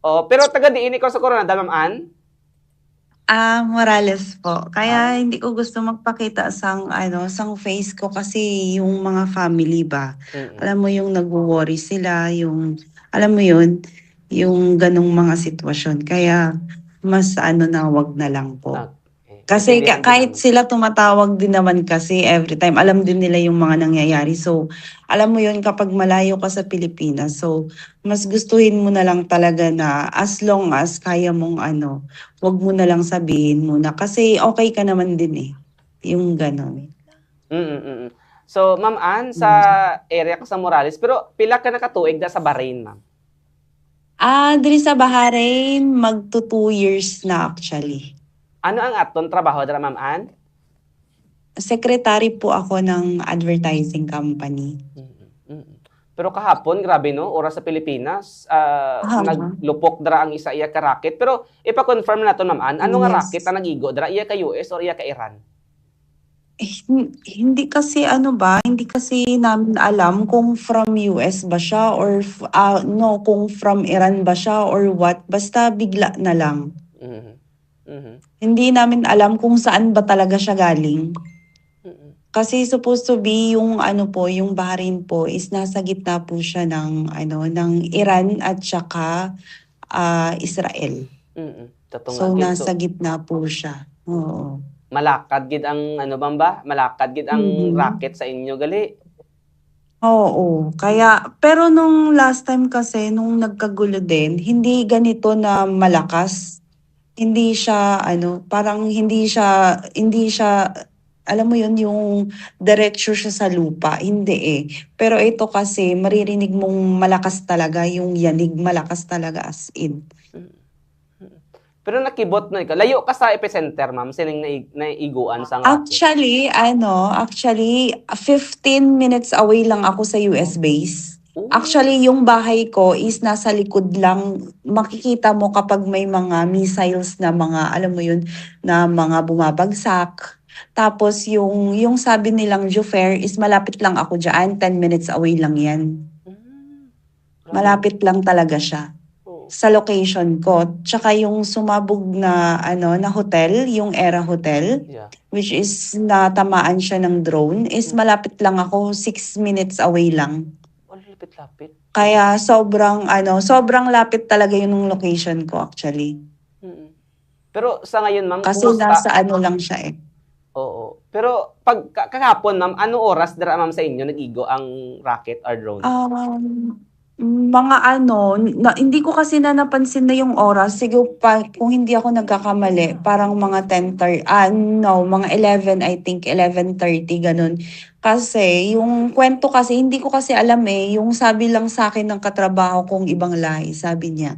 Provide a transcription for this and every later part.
Oh, pero taga diin ikaw sa Coronadal, Ma'am Ann? Morales po. Kaya Ah, hindi ko gusto magpakita sang ano, sang face ko kasi yung mga family ba. mm. Alam mo yung nagwo-worry sila, yung alam mo yun, yung ganong mga sitwasyon. Kaya mas ano na wag na lang po. Okey, Kasi naintindihan ko kahit naman. sila tumatawag din naman kasi every time, alam din nila yung mga nangyayari. So, alam mo yun kapag malayo ka sa Pilipinas, so mas gustuhin mo na lang talaga na as long as kaya mong ano, wag mo na lang sabihin muna kasi okay ka naman din eh. Yung ganon. Mm. So, Ma'am Ann, sa Mm. area ka sa Morales, pero pila ka na ka tuig da sa Bahrain, ma'am? Diri sa Bahrain, magto 2 years na actually. Ano ang aton trabaho dira, Ma'am Ann? Secretary po ako ng advertising company. Mm. Pero kahapon grabe 'no, oras sa Pilipinas, Ah, naglupok dira ang isa iya ka rocket. Pero ipa-confirm naton, Ma'am Ann, ano nga rocket yes. ang nag-igo dira, iya ka US or iya ka Iran? Hindi kasi ano ba, hindi kasi namin alam kung from US ba siya or no, kung from Iran ba siya or what. Basta bigla na lang. Mhm. Mhm. Hindi namin alam kung saan ba talaga siya galing. Mm. Kasi supposed to be yung ano po, yung Bahrain po is nasa gitna po siya ng ano, ng Iran at saka Israel. Kato nga So gid. So, nasa gitna po siya. Oo. malakad gid ang ano, ma'am ba, malakad gid ang Mhm. racket sa inyo gali. Oo, kaya pero nung last time kasi nung nagkagulo din, hindi ganito na malakas. Hindi siya ano, parang hindi siya alam mo yun, yung diretso siya sa lupa, hindi eh. Pero ito kasi maririnig mong malakas talaga, yung yanig malakas talaga as in. Mm, mm. Pero nakibot na ikaw, layo ka sa epicenter, ma'am, sining naiguan sang rocket? Actually 15 minutes away lang ako sa US base. Oh, Actually, yung bahay ko is nasa likod lang. Makikita mo kapag may mga missiles na mga, alam mo yun, na mga bumabagsak. Tapos yung sabi nilang Jufair is malapit lang ako dyan. 10 minutes away lang yan. grabe 'no? Malapit lang talaga siya Oo, sa location ko. Tsaka yung sumabog na ano na hotel, yung Era Hotel, yeah. which is natamaan siya ng drone, is Hmm, malapit lang ako, 6 minutes away lang. wala lapit-lapit, oo. Kaya sobrang ano, sobrang lapit talaga yun ng location ko actually. Mm. Pero sa ngayon, ma'am, Kasi nasa kumusta? ano lang siya eh. Oo. Pero 'pag kahapon, ma'am, anong oras dira, ma'am, sa inyo nag-igo ang rocket or drone? Um, mga ano, hindi ko kasi na napansin na yung oras. Siguro pa, kung hindi ako nagkakamali, parang mga 10:30, no, mga 11, I think 11:30 ganun. Kasi yung kwento kasi, hindi ko kasi alam eh, yung sabi lang sa akin ng katrabaho kong ibang lahi, sabi niya,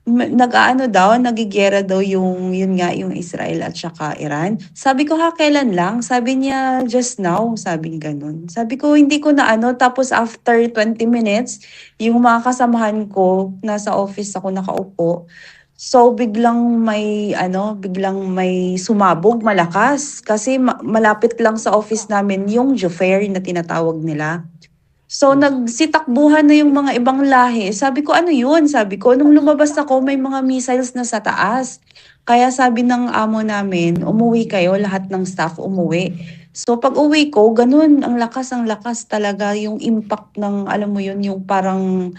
nag-aano daw, nagigiyera daw yung, yun nga, yung Israel at saka Iran. Sabi ko, ha, kailan lang? Sabi niya, just now, sabi ganun. Sabi ko, hindi ko na ano, tapos after 20 minutes, yung mga kasamahan ko, nasa office ako nakaupo, so biglang may sumabog malakas kasi malapit lang sa office namin yung Jufair na tinatawag nila. So Hmm. nagsitakbuhan na yung mga ibang lahi. Sabi ko, ano yun? Sabi ko, nung lumabas ako, may mga missiles na sa taas. Kaya sabi ng amo namin, umuwi kayo, lahat ng staff umuwi. So pag uwi ko, ganun, ang lakas talaga yung impact ng, alam mo yun, yung parang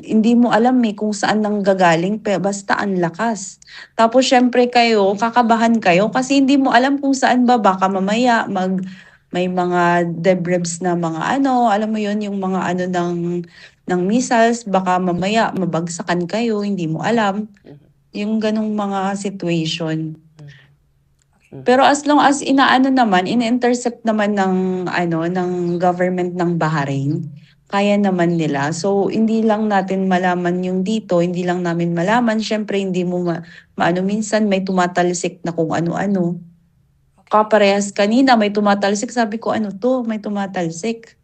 hindi mo alam eh kung saan nang gagaling, basta ang lakas. Tapos syempre kayo, kakabahan kayo kasi hindi mo alam kung saan ba, baka mamaya may mga debris na mga ano, alam mo yon yung mga ano ng missiles, baka mamaya mabagsakan kayo, hindi mo alam. Mhm. Yung ganong mga situation. Mhm. Mhm. Pero as long as inaano naman, in-intercept naman ng ano ng government ng Bahrain, kaya naman nila. So hindi lang natin malaman yung dito, hindi lang namin malaman. Syempre hindi mo maano minsan may tumatalsik na kung ano-ano. Kaparehas kanina may tumatalsik, sabi ko, "Ano 'to, may tumatalsik."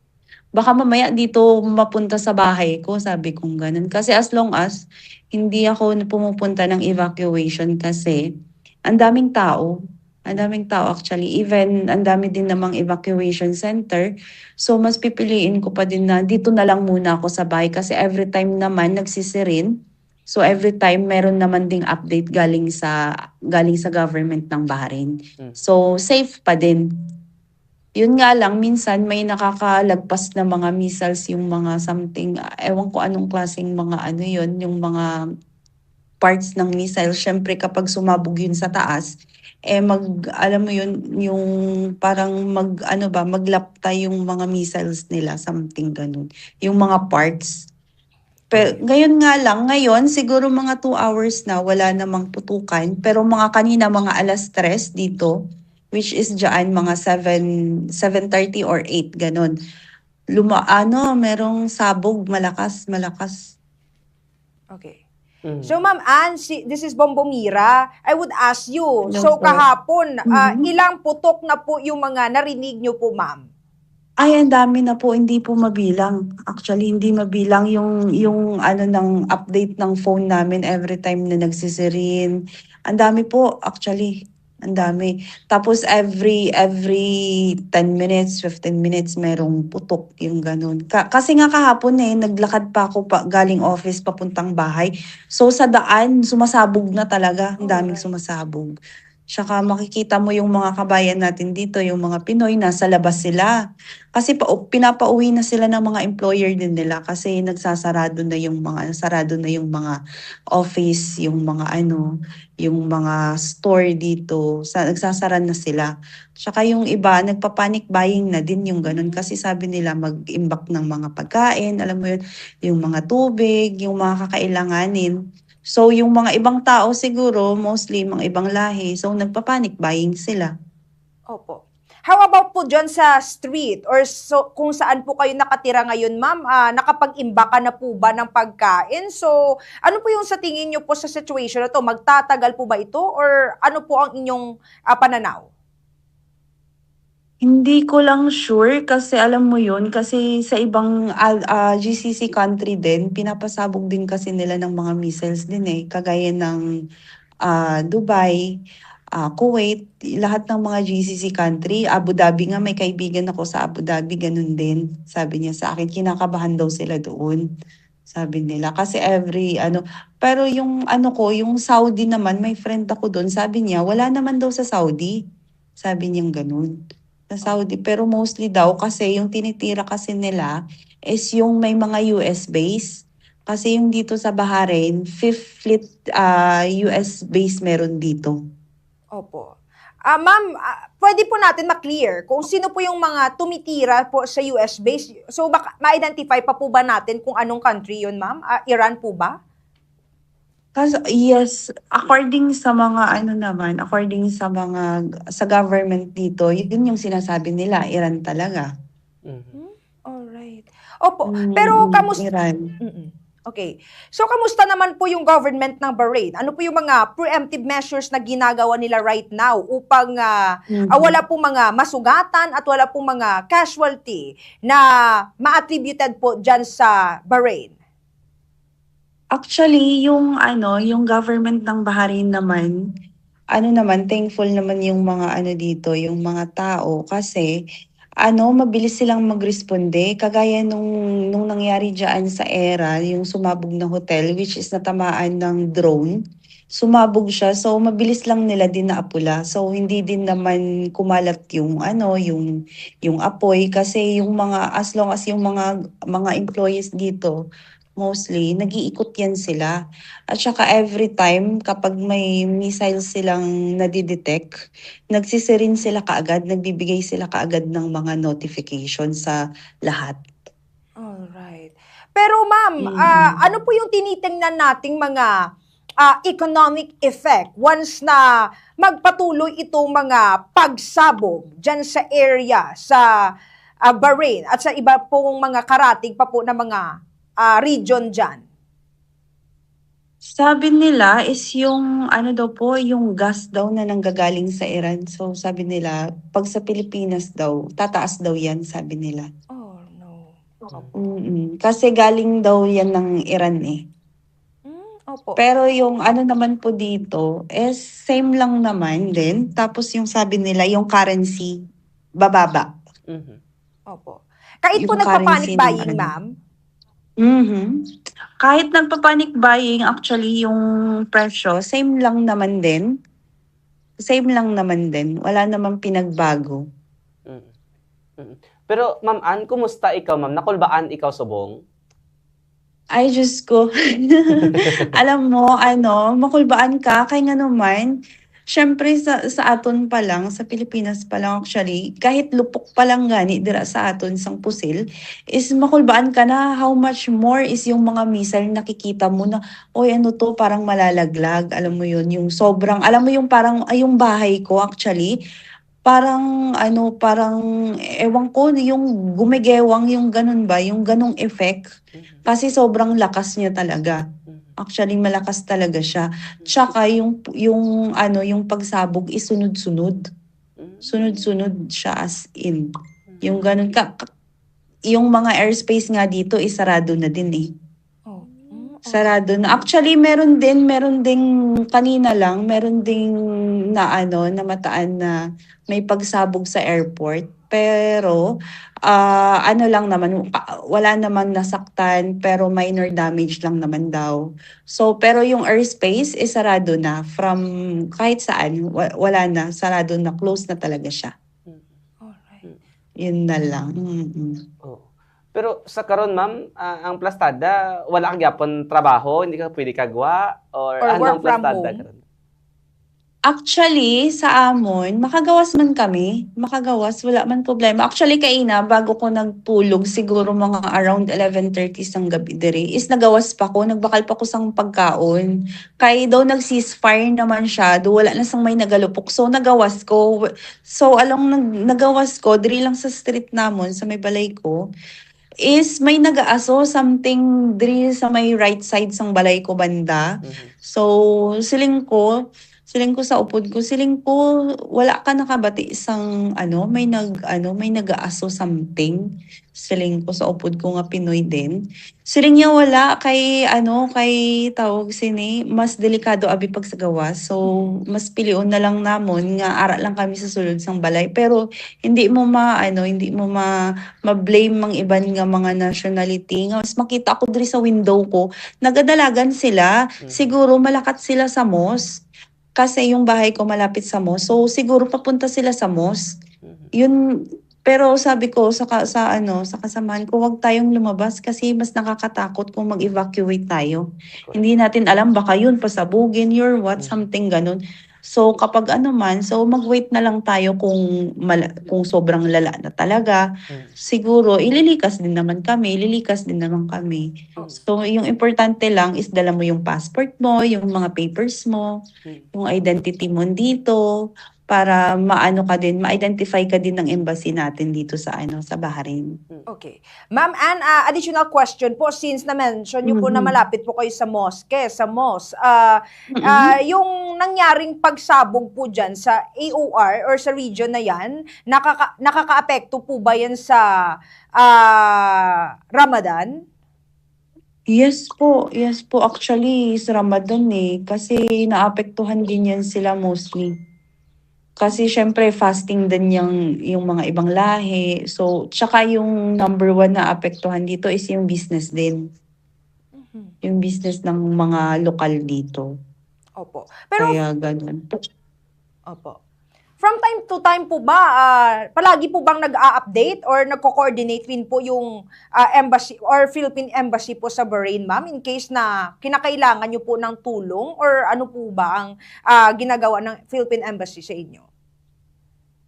Baka mamaya dito mapunta sa bahay ko, sabi kong gano'n. Kasi as long as hindi ako pumupunta ng evacuation kasi ang daming tao. Ang daming tao actually. Even ang dami din namang evacuation center. So mas pipiliin ko pa din na dito na lang muna ako sa bahay kasi every time naman nagsisirin. So every time meron naman ding update galing sa government ng Bahrain. Mm. So safe pa din. Yun nga lang, minsan may nakakalagpas na mga missiles, yung mga something, ewan ko anong klaseng mga ano yun, yung mga parts ng missile. Syempre kapag sumabog yun sa taas, alam mo yun, yung parang maglapta yung mga missiles nila, something ganun. Yung mga parts. Pero ngayon nga lang, ngayon siguro mga 2 hours na wala namang putukan. Pero mga kanina, mga alas 3 dito, which is dyan mga 7:30 or 8, ganun. Merong sabog, malakas. Okay. Mm. So, Ma'am Ann, this is Bombomira. I would ask you, Hello so po. kahapon, Mhm. ilang putok na po yung mga narinig nyo po, Ma'am? Ay, ang dami na po, hindi po mabilang. Actually, hindi mabilang yung ano ng update ng phone namin every time na nagsisirin. Ang dami po, actually. Ang dami. Tapos every 10 minutes, 15 minutes, merong putok yung ganun. Kasi nga kahapon naglakad pa ako galing office papuntang bahay. So sa daan, sumasabog na talaga. Ang daming Alright. sumasabog. Tsaka makikita mo yung mga kabayan natin dito, yung mga Pinoy, nasa labas sila. Kasi pinapauwi na sila ng mga employer din nila kasi sarado na yung mga office, yung mga yung mga store dito, nagsasara na sila. Tsaka yung iba, nagpa-panic buying na din yung ganun kasi sabi nila mag-imbak ng mga pagkain, alam mo yun, yung mga tubig, yung mga kakailanganin. So yung mga ibang tao siguro, mostly mga ibang lahi, so nagpa-panic buying sila. Opo. How about po dyan sa street or kung saan po kayo nakatira ngayon, Ma'am? Nakapag-imbaka na po ba ng pagkain? So, ano po yung sa tingin nyo po sa situation na to? Magtatagal po ba ito or ano po ang inyong pananaw? Hindi ko lang sure kasi alam mo yun, kasi sa ibang GCC country din, pinapasabog din kasi nila ng mga missiles din kagaya ng Dubai, Kuwait, lahat ng mga GCC country. Abu Dhabi nga, may kaibigan ako sa Abu Dhabi, ganun din. Sabi niya sa akin, kinakabahan daw sila doon. Sabi nila, kasi pero yung Saudi naman, may friend ako doon, sabi niya, wala naman daw sa Saudi. Sabi niyang ganun. Sa Saudi, pero mostly daw, kasi yung tinitira kasi nila is yung may mga US base. Kasi yung dito sa Bahrain, Fifth Fleet US base meron dito. Opo. Ma'am, pwede po natin ma-clear kung sino po yung mga tumitira po sa US base. So, ma-identify pa po ba natin kung anong country yun, Ma'am? Iran po ba? Kasi yes, according sa sa government dito, yun yung sinasabi nila, Iran talaga. Mhm. Alright. Opo. Pero kamusta? Iran. Okay. So, kamusta naman po yung government ng Bahrain? Ano po yung mga preemptive measures na ginagawa nila right now upang wala pong mga masugatan at wala pong mga casualty na ma-attributed po dyan sa Bahrain? Actually, yung government ng Bahrain naman, thankful naman yung mga dito, yung mga tao kasi mabilis silang magresponde. Kagaya nung nangyari diyan sa ERA, yung sumabog na hotel, which is natamaan ng drone. Sumabog siya, so mabilis lang nila din naapula. So hindi din naman kumalat yung apoy kasi as long as yung mga employees dito, mostly nag-iikot yan sila. At saka every time kapag may missile silang nadidetect, nagsisirin sila kaagad, nagbibigay sila kaagad ng mga notification sa lahat. Alright. Pero ma'am, ano po yung tinitingnan nating mga economic effect once na magpatuloy itong mga pagsabog dyan sa area, sa Bahrain at sa iba pong mga karatig pa po na mga region dyan? Sabi nila is yung yung gas daw na nanggagaling sa Iran. So sabi nila, pag sa Pilipinas daw, tataas daw yan, sabi nila. Oh, no. Kasi galing daw yan ng Iran . Opo. Pero yung ano naman po dito is same lang naman din. Tapos yung sabi nila, yung currency, bababa. Mhm. Opo. Kahit po Yung nagpa-panic currency ng buying, ano. ma'am? Mhm. Kahit nagpa-panic buying, actually yung presyo, same lang naman din. Same lang naman din. Wala namang pinagbago. Mm. Mm. Pero Ma'am Ann, kumusta ikaw, ma'am? Nakulbaan ikaw subong? Ay, Diyos ko. Alam mo, makulbaan ka, kaya nga naman, syempre sa aton pa lang, sa Pilipinas pa lang actually, kahit lupok pa lang gani dira sa aton sang pusil, is makulbaan ka na how much more is yung mga missile nakikita mo na, oy ano to, parang malalaglag, alam mo yun, yung sobrang, alam mo yung parang, ay yung bahay ko actually, parang ewan ko, yung gumigewang yung ganun ba, yung ganung effect. Mhm. Kasi sobrang lakas niya talaga. Mhm. Actually, malakas talaga siya. Tsaka yung pagsabog is sunod-sunod. Hmm. Sunod-sunod siya as in. Hmm. Yung ganun yung mga airspace nga dito is sarado na din eh. Oh. Sarado na. Actually, meron ding kanina lang, meron ding namataan na may pagsabog sa airport. Pero, ano lang naman, wala naman nasaktan, pero minor damage lang naman daw. So, pero yung airspace is sarado na from kahit saan, wala na, sarado na, close na talaga siya. Alright. Yun na lang. Mm-mm. Oo. Pero sa karon ma'am, ang plastada wala kang gyapon trabaho, hindi ka pwede kagwa or Or work anong from plastada home? karon? Actually, sa amon, makagawas man kami. Makagawas, wala man problema. Actually, kaina, bago ko nagtulog, siguro mga around 11:30 sang gabi dire, is nagawas pa ko, nagbakal pa ko sang pagkaon. Kay daw nag-ceasefire naman siya, do wala na sang may nagalupok. So, nagawas ko. So, nagawas ko, diri lang sa street namon, sa may balay ko, is may nagaaso something diri sa may right side sang balay ko banda. Mhm. So, siling ko sa upod ko, siling ko, wala ka nakabati isang, may nag-aaso something. Siling ko sa upod ko nga Pinoy din. Siling niya wala kay tawag sini, mas delikado abi pag sa gawas. So, mas pilion na lang namon nga ara lang kami sa sulod sang balay. Pero, hindi mo ma-blame mang iban nga mga nationality. Nga, mas makita ko diri sa window ko, nagadalagan sila, Mhm. siguro malakat sila sa mosque. Kasi yung bahay ko malapit sa mosque. So siguro papunta sila sa mosque. Mhm. Yun, pero sabi ko sa kasamahan ko, wag tayong lumabas kasi mas nakakatakot kung mag-evacuate tayo. Correct. Hindi natin alam, baka yun pasabugin your what, Mhm. something ganun. So kapag mag-wait na lang tayo kung sobrang lala na talaga. Mhm. Siguro ililikas din naman kami. Mhm. So yung importante lang is dala mo yung passport mo, yung mga papers mo, Mhm. yung identity mo dito para ma-identify ka din ng embassy natin dito sa Bahrain. Okay. Ma'am Ann, additional question po, since na-mention niyo po na Mhm. malapit po kayo sa mosque, Mm. yung nangyaring pagsabog po dyan sa AOR or sa region na yan, nakaka-apekto po ba yan sa Ramadan? Yes po. Yes po. Actually, sa Ramadan kasi naapektuhan din yan sila mostly. Kasi syempre fasting din yung mga ibang lahi. So, tsaka yung number one na apektuhan dito is yung business din. Yung business ng mga lokal dito. Opo. Pero, Kaya ganun. opo. From time to time po ba, palagi po bang nag-a-update or nagko-coordinate rin po yung embassy or Philippine Embassy po sa Bahrain, ma'am, in case na kinakailangan nyo po ng tulong or ano po ba ang ginagawa ng Philippine Embassy sa inyo?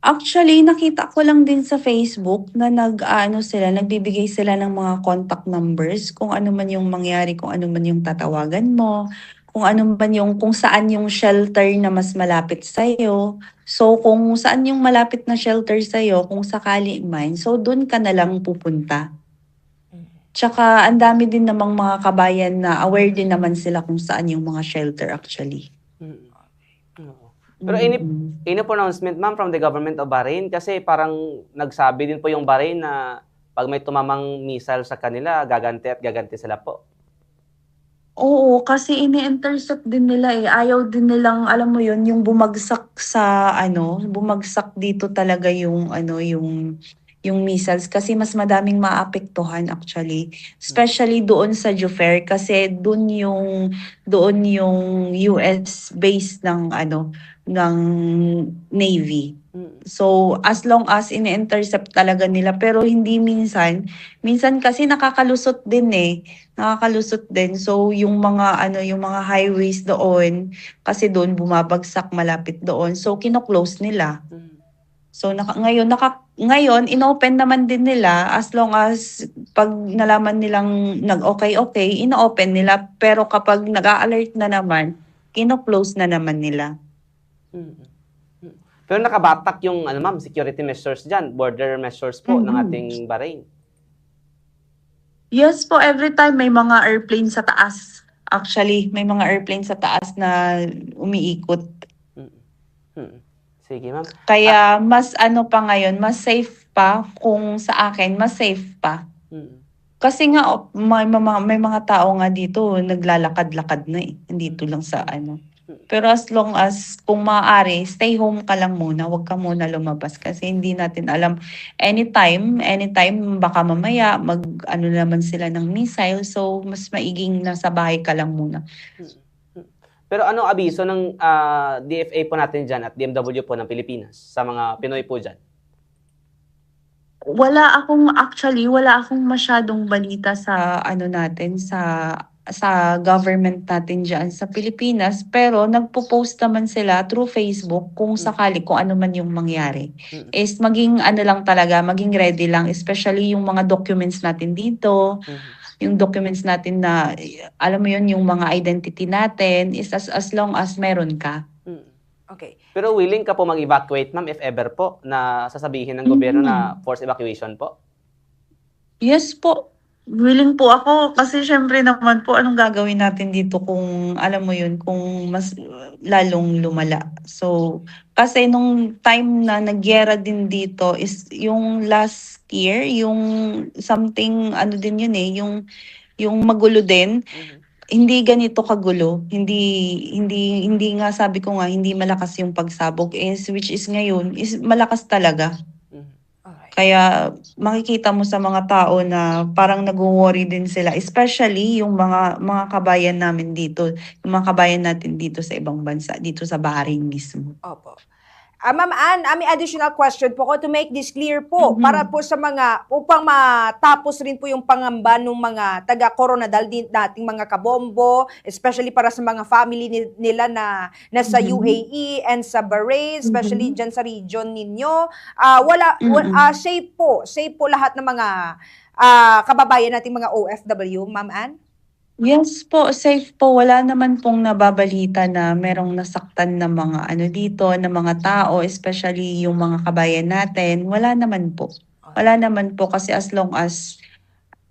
Actually, nakita ko lang din sa Facebook na nagbibigay sila ng mga contact numbers kung ano man yung mangyari, kung ano man yung tatawagan mo, kung saan yung shelter na mas malapit sa'yo. So, kung saan yung malapit na shelter sa'yo, kung sakali man, so doon ka na lang pupunta. Tsaka, ang dami din namang mga kabayan na aware din naman sila kung saan yung mga shelter actually. Mhm. Oo. Pero any pronouncement ma'am from the government of Bahrain kasi parang nagsabi din po yung Bahrain na pag may tumamang missile sa kanila, gaganti at gaganti sila po. Oo, kasi ini-intercept din nila eh. Ayaw din nilang, alam mo yun, yung bumagsak sa bumagsak dito talaga yung yung missiles kasi mas madaming maapektuhan actually. Especially doon sa Jufair kasi doon yung US base ng Navy. So, as long as ini-intercept talaga nila, pero hindi minsan kasi nakakalusot din eh. Nakakalusot din. So, yung mga highways doon, kasi doon bumabagsak malapit doon. So, kino-close nila. So, ngayon, inopen naman din nila as long as pag nalaman nilang nag-okay, ino-open nila. Pero kapag nag-a-alert na naman, kino-close na naman nila. Pero nakabatak yung ma'am, security measures dyan, border measures po ng ating Bahrain. Yes po, every time may mga airplane sa taas. Actually, may mga airplane sa taas na umiikot. Sige, ma'am. Kaya mas pa ngayon, mas safe pa kung sa akin, mas safe pa. Kasi nga may mga tao nga dito naglalakad-lakad na eh. Dito lang sa Pero as long as kung maaari, stay home ka lang muna, huwag ka muna lumabas kasi hindi natin alam anytime baka mamaya naman sila ng missile, so mas maiging nasa bahay ka lang muna. Pero ano abiso ng DFA po natin dyan at DMW po ng Pilipinas sa mga Pinoy po dyan? Wala akong masyadong balita sa natin sa government natin diyan sa Pilipinas, pero nagpo-post naman sila through Facebook kung sakali kung ano man yung mangyari. Is maging lang talaga, maging ready lang, especially yung mga documents natin dito. Yung documents natin na alam mo yun, yung mga identity natin is as long as meron ka. Okay. Pero willing ka po mag-evacuate, ma'am, if ever po, na sasabihin ng gobyerno na forced evacuation po? Yes po. Willing po ako kasi syempre naman po anong gagawin natin dito kung alam mo yun, kung mas lalong lumala. So, kasi nung time na nagyera din dito is yung last year, yung something din yun eh, yung magulo din. Hindi ganito kagulo. Hindi nga sabi ko nga hindi malakas yung pagsabog which is ngayon is malakas talaga. Kaya makikita mo sa mga tao na parang nag-worry din sila, especially yung mga kabayan namin dito, yung mga kabayan natin dito sa ibang bansa, dito sa Bahrain mismo. Opo. Ma'am Ann, may additional question po ko to make this clear po para po sa upang matapos rin po yung pangamba ng mga taga-Coronadal nating mga kabombo, especially para sa mga family nila na nasa UAE and sa Bahrain, especially dyan sa region ninyo. Safe po lahat ng mga kababayan nating mga OFW, Ma'am Ann? Yes po, safe po. Wala naman pong nababalita na merong nasaktan na mga dito, na mga tao, especially yung mga kabayan natin. Wala naman po. Wala naman po kasi as long as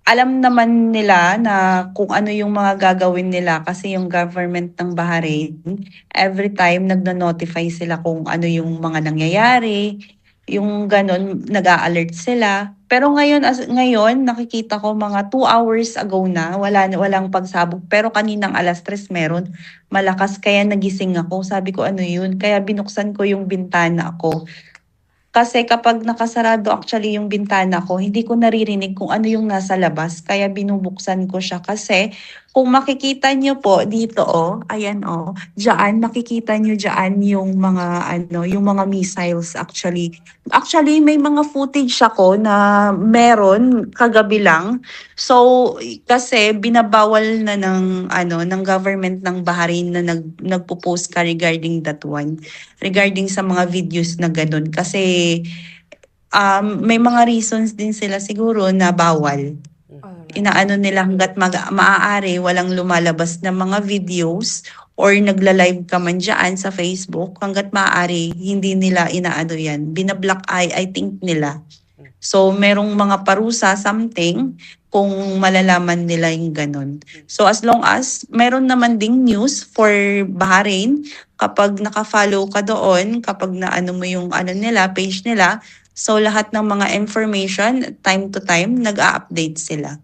alam naman nila na kung ano yung mga gagawin nila kasi yung government ng Bahrain, every time nagno-notify sila kung ano yung mga nangyayari, yung ganon, nag-a-alert sila. Pero ngayon nakikita ko mga 2 hours ago na, walang pagsabog. Pero kaninang 3:00 meron, malakas kaya nagising ako. Sabi ko ano yun, kaya binuksan ko yung bintana ko. Kasi kapag nakasarado actually yung bintana ko, hindi ko naririnig kung ano yung nasa labas. Kaya binubuksan ko siya kasi kung makikita nyo po dito ayan diyan makikita nyo diyan yung mga missiles actually. Actually may mga footage ako na meron kagabi lang. So kasi binabawal na ng government ng Bahrain na nagpo-post ka regarding that one. Regarding sa mga videos na ganun kasi may mga reasons din sila siguro na bawal. Inaano nila hanggat maaari walang lumalabas na mga videos or nagla-live ka man dyan sa Facebook, hanggat maaari hindi nila inaano yan. Binablock I think nila. So merong mga parusa something kung malalaman nila yung ganun. So as long as meron naman ding news for Bahrain, kapag naka-follow ka doon, kapag naano mo yung nila, page nila, so lahat ng mga information time to time nag-a-update sila.